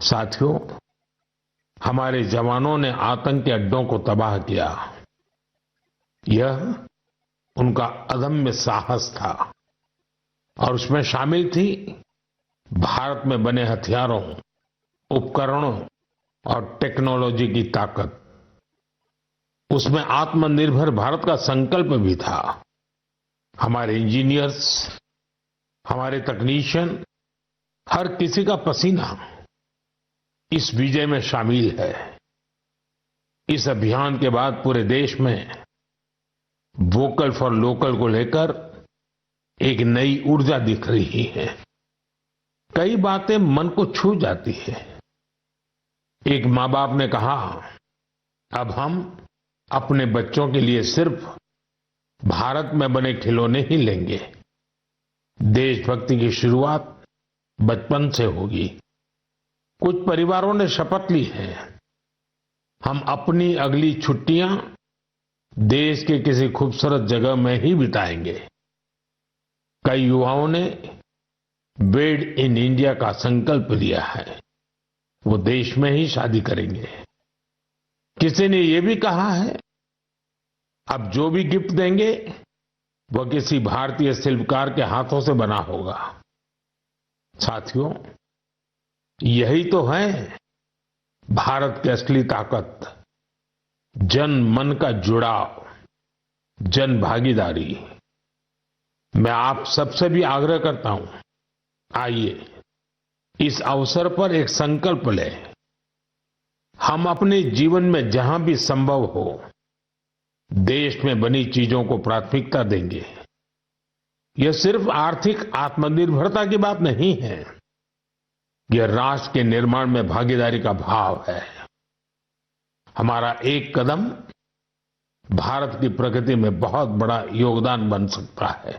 साथियों, हमारे जवानों ने आतंकी अड्डों को तबाह किया। यह उनका अदम्य साहस था और उसमें शामिल थी भारत में बने हथियारों, उपकरणों और टेक्नोलॉजी की ताकत। उसमें आत्मनिर्भर भारत का संकल्प भी था। हमारे इंजीनियर्स, हमारे तकनीशियन, हर किसी का पसीना इस विजय में शामिल है। इस अभियान के बाद पूरे देश में वोकल फॉर लोकल को लेकर एक नई ऊर्जा दिख रही है। कई बातें मन को छू जाती है। एक माँ बाप ने कहा, अब हम अपने बच्चों के लिए सिर्फ भारत में बने खिलौने ही लेंगे। देशभक्ति की शुरुआत बचपन से होगी। कुछ परिवारों ने शपथ ली है, हम अपनी अगली छुट्टियां देश के किसी खूबसूरत जगह में ही बिताएंगे। कई युवाओं ने मेड इन इंडिया का संकल्प लिया है, वो देश में ही शादी करेंगे। किसी ने ये भी कहा है, अब जो भी गिफ्ट देंगे वह किसी भारतीय शिल्पकार के हाथों से बना होगा। साथियों, यही तो है भारत की असली ताकत, जन मन का जुड़ाव, जन भागीदारी। मैं आप सबसे भी आग्रह करता हूं, आइए इस अवसर पर एक संकल्प लें। हम अपने जीवन में जहां भी संभव हो देश में बनी चीजों को प्राथमिकता देंगे। यह सिर्फ आर्थिक आत्मनिर्भरता की बात नहीं है, यह राष्ट्र के निर्माण में भागीदारी का भाव है। हमारा एक कदम भारत की प्रगति में बहुत बड़ा योगदान बन सकता है।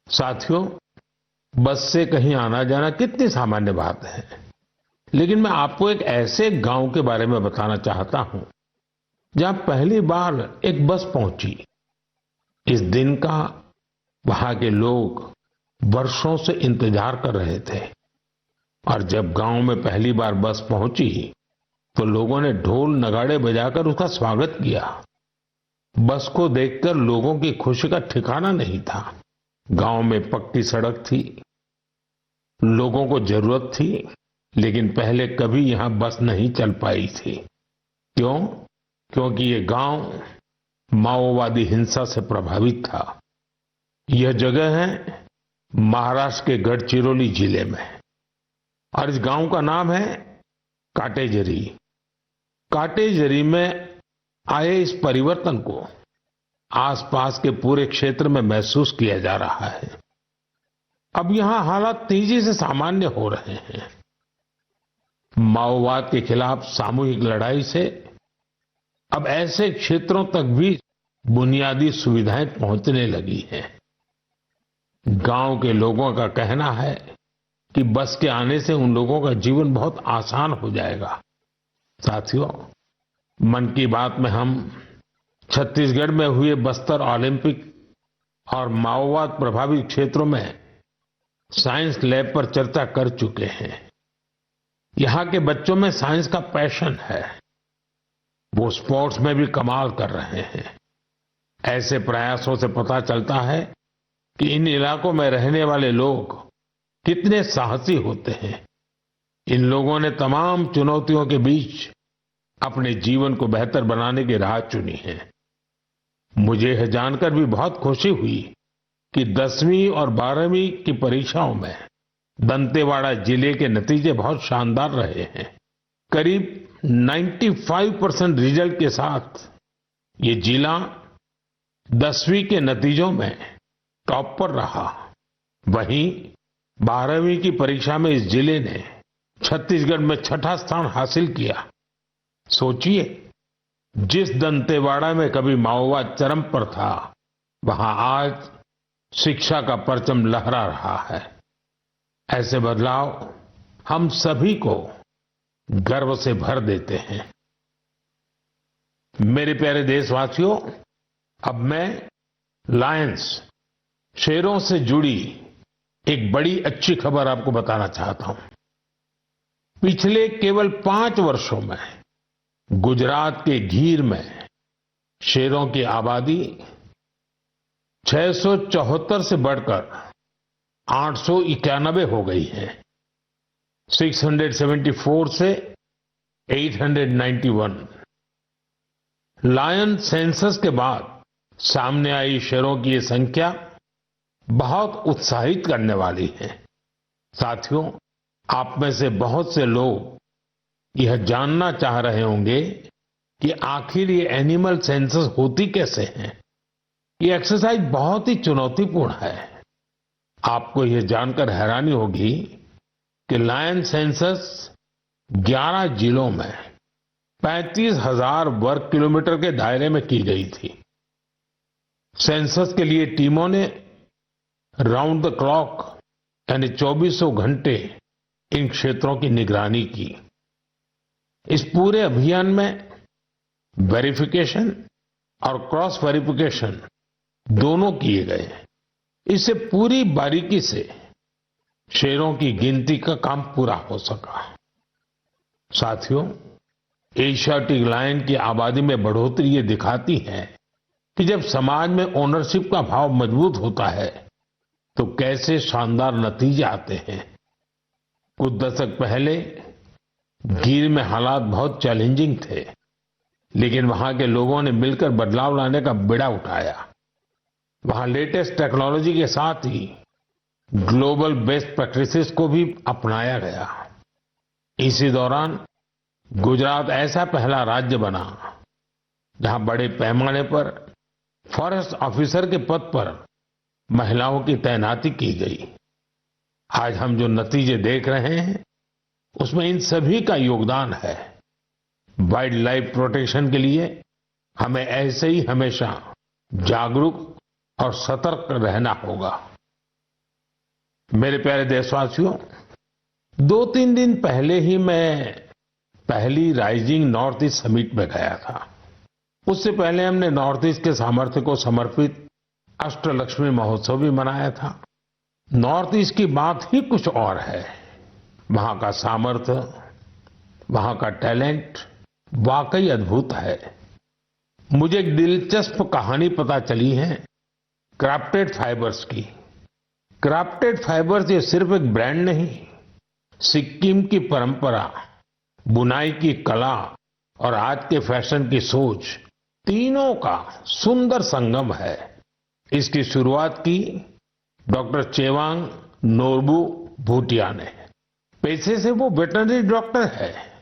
साथियों, बस से कहीं आना जाना कितनी सामान्य बात है, लेकिन मैं आपको एक ऐसे गांव के बारे में बताना चाहता हूं जहां पहली बार एक बस पहुंची। इस दिन का वहां के लोग वर्षों से इंतजार कर रहे थे और जब गांव में पहली बार बस पहुंची तो लोगों ने ढोल नगाड़े बजाकर उसका स्वागत किया। बस को देखकर लोगों की खुशी का ठिकाना नहीं था। गांव में पक्की सड़क थी, लोगों को जरूरत थी, लेकिन पहले कभी यहां बस नहीं चल पाई थी। क्यों? क्योंकि ये गांव माओवादी हिंसा से प्रभावित था। यह जगह है महाराष्ट्र के गढ़चिरौली जिले में और इस गांव का नाम है काटेजरी। काटेजरी में आए इस परिवर्तन को आसपास के पूरे क्षेत्र में महसूस किया जा रहा है। अब यहां हालात तेजी से सामान्य हो रहे हैं। माओवाद के खिलाफ सामूहिक लड़ाई से अब ऐसे क्षेत्रों तक भी बुनियादी सुविधाएं पहुंचने लगी हैं। गांव के लोगों का कहना है कि बस के आने से उन लोगों का जीवन बहुत आसान हो जाएगा। साथियों, मन की बात में हम छत्तीसगढ़ में हुए बस्तर ओलंपिक और माओवाद प्रभावित क्षेत्रों में साइंस लैब पर चर्चा कर चुके हैं। यहां के बच्चों में साइंस का पैशन है, वो स्पोर्ट्स में भी कमाल कर रहे हैं। ऐसे प्रयासों से पता चलता है कि इन इलाकों में रहने वाले लोग कितने साहसी होते हैं। इन लोगों ने तमाम चुनौतियों के बीच अपने जीवन को बेहतर बनाने की राह चुनी है। मुझे यह जानकर भी बहुत खुशी हुई कि 10वीं और 12वीं की परीक्षाओं में दंतेवाड़ा जिले के नतीजे बहुत शानदार रहे हैं। करीब 95% रिजल्ट के साथ ये जिला 10वीं के नतीजों में टॉप पर रहा। वहीं 12वीं की परीक्षा में इस जिले ने छत्तीसगढ़ में छठा स्थान हासिल किया। सोचिए, जिस दंतेवाड़ा में कभी माओवाद चरम पर था, वहां आज शिक्षा का परचम लहरा रहा है। ऐसे बदलाव हम सभी को गर्व से भर देते हैं। मेरे प्यारे देशवासियों, अब मैं लायंस, शेरों से जुड़ी एक बड़ी अच्छी खबर आपको बताना चाहता हूं। पिछले केवल 5 वर्षों में गुजरात के गीर में शेरों की आबादी 674 से बढ़कर 891 हो गई है। 674 से 891। लायन सेंसस के बाद सामने आई शेरों की ये संख्या बहुत उत्साहित करने वाली है। साथियों, आप में से बहुत से लोग यह जानना चाह रहे होंगे कि आखिर ये एनिमल सेंसस होती कैसे है। ये एक्सरसाइज बहुत ही चुनौतीपूर्ण है। आपको यह जानकर हैरानी होगी कि लायन सेंसस 11 जिलों में 35,000 वर्ग किलोमीटर के दायरे में की गई थी। सेंसस के लिए टीमों ने राउंड द क्लॉक यानी 24 घंटे इन क्षेत्रों की निगरानी की। इस पूरे अभियान में वेरिफिकेशन और क्रॉस वेरिफिकेशन दोनों किए गए। इससे पूरी बारीकी से शेरों की गिनती का काम पूरा हो सका। साथियों, एशियाटिक लायन की आबादी में बढ़ोतरी ये दिखाती है कि जब समाज में ओनरशिप का भाव मजबूत होता है तो कैसे शानदार नतीजे आते हैं। कुछ दशक पहले गीर में हालात बहुत चैलेंजिंग थे, लेकिन वहां के लोगों ने मिलकर बदलाव लाने का बीड़ा उठाया। वहां लेटेस्ट टेक्नोलॉजी के साथ ही ग्लोबल बेस्ट प्रैक्टिसेस को भी अपनाया गया। इसी दौरान गुजरात ऐसा पहला राज्य बना जहां बड़े पैमाने पर फॉरेस्ट ऑफिसर के पद पर महिलाओं की तैनाती की गई। आज हम जो नतीजे देख रहे हैं उसमें इन सभी का योगदान है। वाइल्ड लाइफ प्रोटेक्शन के लिए हमें ऐसे ही हमेशा जागरूक और सतर्क रहना होगा। मेरे प्यारे देशवासियों, 2-3 दिन पहले ही मैं पहली राइजिंग नॉर्थ ईस्ट समिट में गया था। उससे पहले हमने नॉर्थ ईस्ट के सामर्थ्य को समर्पित अष्टलक्ष्मी महोत्सव भी मनाया था। नॉर्थ ईस्ट की बात ही कुछ और है। वहां का सामर्थ्य, वहां का टैलेंट वाकई अद्भुत है। मुझे एक दिलचस्प कहानी पता चली है क्राफ्टेड फाइबर्स की। क्राफ्टेड फाइबर्स ये सिर्फ एक ब्रांड नहीं, सिक्किम की परंपरा, बुनाई की कला और आज के फैशन की सोच, तीनों का सुंदर संगम है। इसकी शुरुआत की डॉक्टर चेवांग नोरबू भूटिया ने। पेशे से वो वेटरनरी डॉक्टर है,